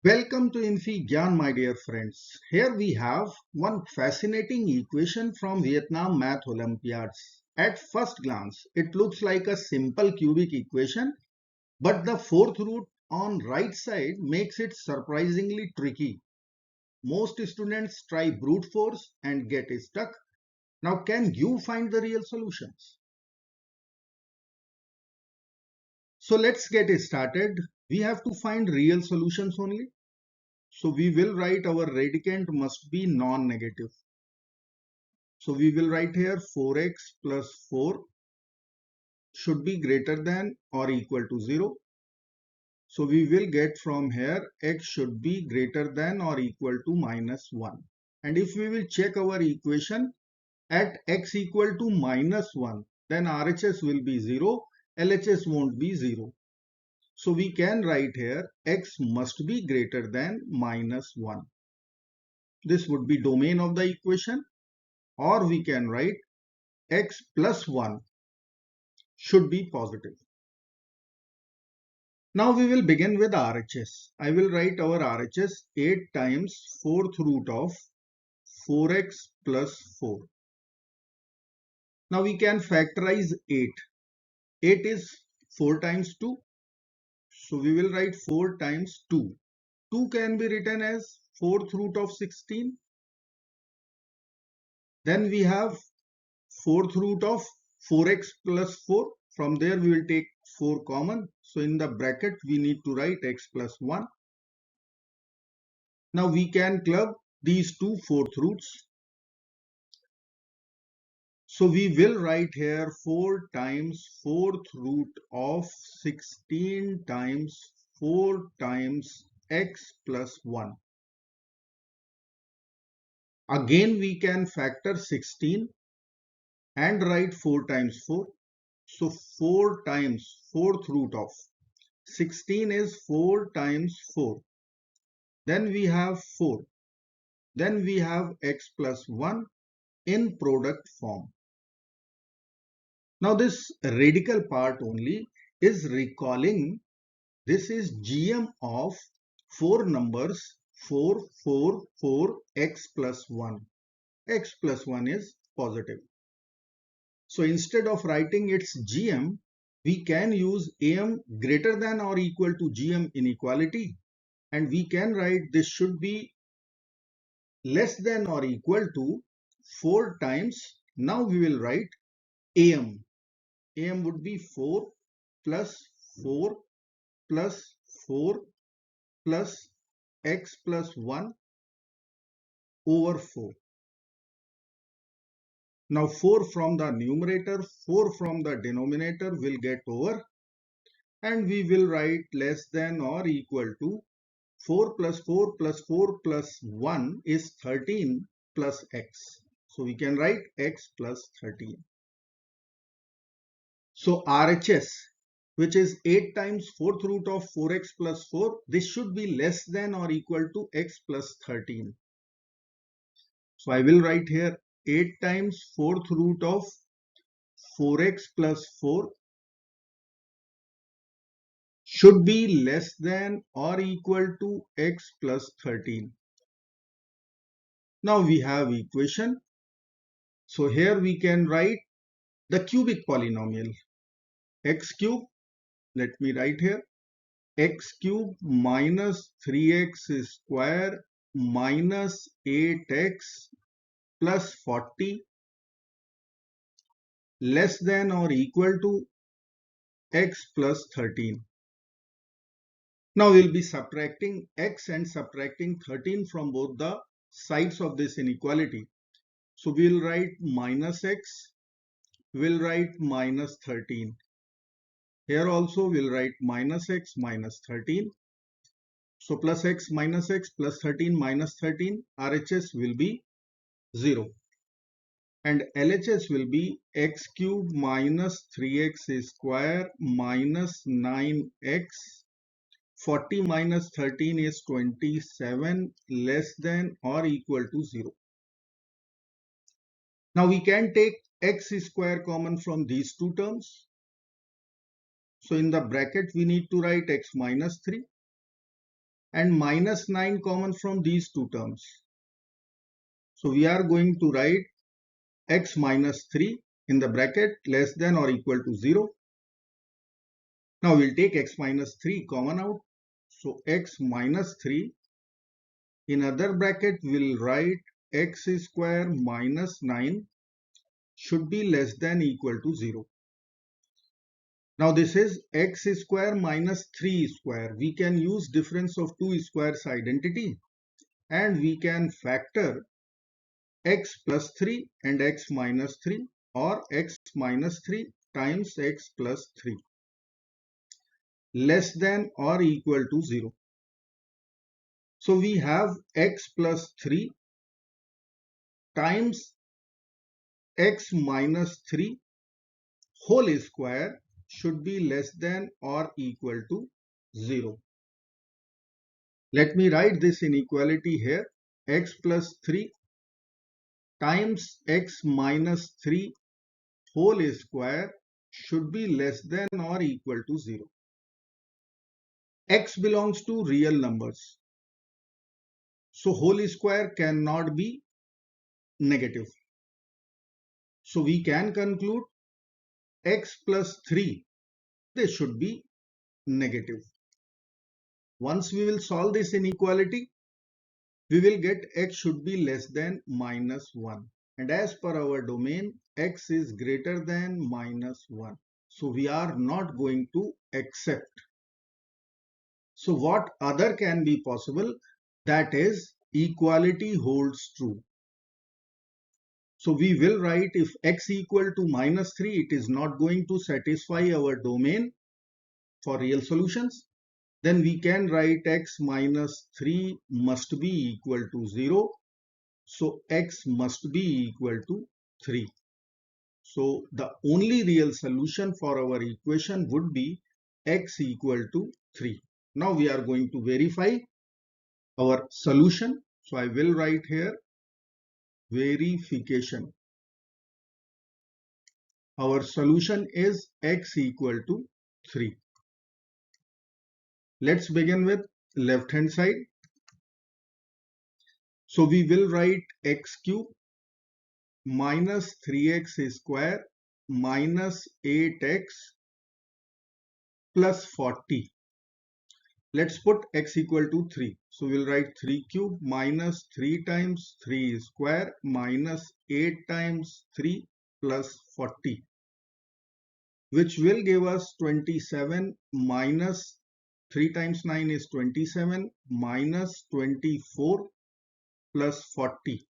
Welcome to infyGyan, my dear friends. Here we have one fascinating equation from Vietnam Math Olympiads. At first glance, it looks like a simple cubic equation, but the fourth root on right side makes it surprisingly tricky. Most students try brute force and get stuck. Now, can you find the real solutions? So let's get started. We have to find real solutions only. So we will write our radicand must be non-negative. So we will write here 4x plus 4 should be greater than or equal to 0. So we will get from here x should be greater than or equal to minus 1. And if we will check our equation at x equal to minus 1, then RHS will be 0, LHS won't be 0. So we can write here x must be greater than minus 1. This would be domain of the equation, or we can write x plus 1 should be positive. Now we will begin with RHS. I will write our RHS 8 times 4th root of 4x plus 4. Now we can factorize 8. 8 is 4 times 2. So we will write 4 times 2. 2 can be written as 4th root of 16. Then we have 4th root of 4x plus 4. From there we will take 4 common. So in the bracket we need to write x plus 1. Now we can club these two fourth roots. So we will write here 4 times 4th root of 16 times 4 times x plus 1. Again we can factor 16 and write 4 times 4. So 4 times 4th root of 16 is 4 times 4. Then we have 4. Then we have x plus 1 in product form. Now this radical part only is recalling this is GM of 4 numbers 4, 4, 4, x plus 1. X plus 1 is positive. So instead of writing its GM, we can use AM greater than or equal to GM inequality, and we can write this should be less than or equal to 4 times. Now we will write AM. AM would be 4 plus 4 plus 4 plus x plus 1 over 4. Now 4 from the numerator, 4 from the denominator will get over, and we will write less than or equal to 4 plus 4 plus 4 plus 1 is 13 plus x. So we can write x plus 13. So RHS, which is 8 times 4th root of 4x plus 4, this should be less than or equal to x plus 13. So I will write here 8 times 4th root of 4x plus 4 should be less than or equal to x plus 13. Now we have equation. So here we can write the cubic polynomial x cube. Let me write here x cube minus 3x square minus 8x plus 40 less than or equal to x plus 13. Now we'll be subtracting x and subtracting 13 from both the sides of this inequality. So we'll write minus x, we'll write minus 13. Here also we'll write minus x minus 13. So plus x plus 13 minus 13, RHS will be 0. And LHS will be x cube minus 3x square minus 9x. 40 minus 13 is 27 less than or equal to 0. Now we can take x square common from these two terms. So in the bracket we need to write x minus 3. and minus 9 common from these two terms. So we are going to write x minus 3 in the bracket less than or equal to 0. Now we'll take x minus 3 common out. So x minus 3 in other bracket we'll write x square minus 9 should be less than equal to 0. Now this is x square minus 3 square. We can use difference of two squares identity and we can factor x plus 3 and x minus 3 or x minus 3 times x plus 3 less than or equal to 0. So we have x plus 3 times x minus 3 whole square should be less than or equal to 0. Let me write this inequality here. X plus 3 times x minus 3 whole square should be less than or equal to 0. X belongs to real numbers. So whole square cannot be negative. So we can conclude x plus 3, this should be negative. Once we will solve this inequality, we will get x should be less than minus 1. And as per our domain, x is greater than minus 1. So we are not going to accept. So what other can be possible? That is equality holds true. So we will write if x equal to minus 3, it is not going to satisfy our domain for real solutions. Then we can write x minus 3 must be equal to 0. So x must be equal to 3. So the only real solution for our equation would be x equal to 3. Now we are going to verify our solution. So I will write here verification. Our solution is x equal to 3. Let's begin with left hand side. So we will write x cube minus 3x square minus 8x plus 40. Let's put x equal to 3. So we'll write 3 cube minus 3 times 3 square minus 8 times 3 plus 40, which will give us 27 minus 3 times 9 is 27 minus 24 plus 40.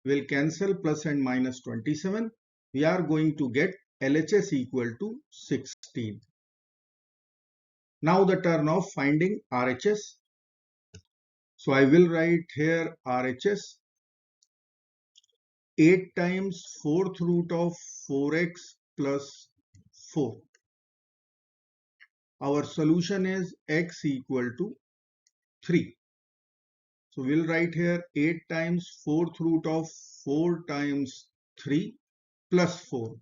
We'll cancel plus and minus 27. We are going to get LHS equal to 16. Now the turn of finding RHS. So I will write here RHS 8 times 4th root of 4x plus 4. Our solution is x equal to 3. So we'll write here 8 times 4th root of 4 times 3 plus 4,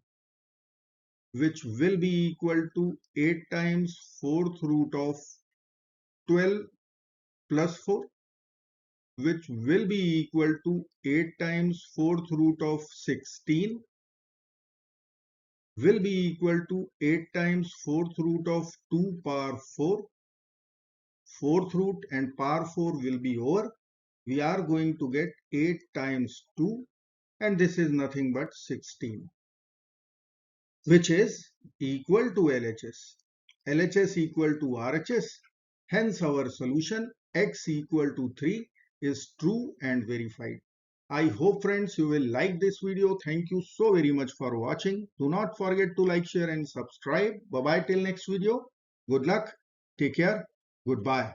which will be equal to 8 times 4th root of 12 plus 4, which will be equal to 8 times 4th root of 16, will be equal to 8 times 4th root of 2 power 4. 4th root and power 4 will be over. We are going to get 8 times 2, and this is nothing but 16, which is equal to LHS. LHS equal to RHS. Hence our solution x equal to 3 is true and verified. I hope friends you will like this video. Thank you so very much for watching. Do not forget to like, share and subscribe. Bye bye till next video. Good luck. Take care. Goodbye.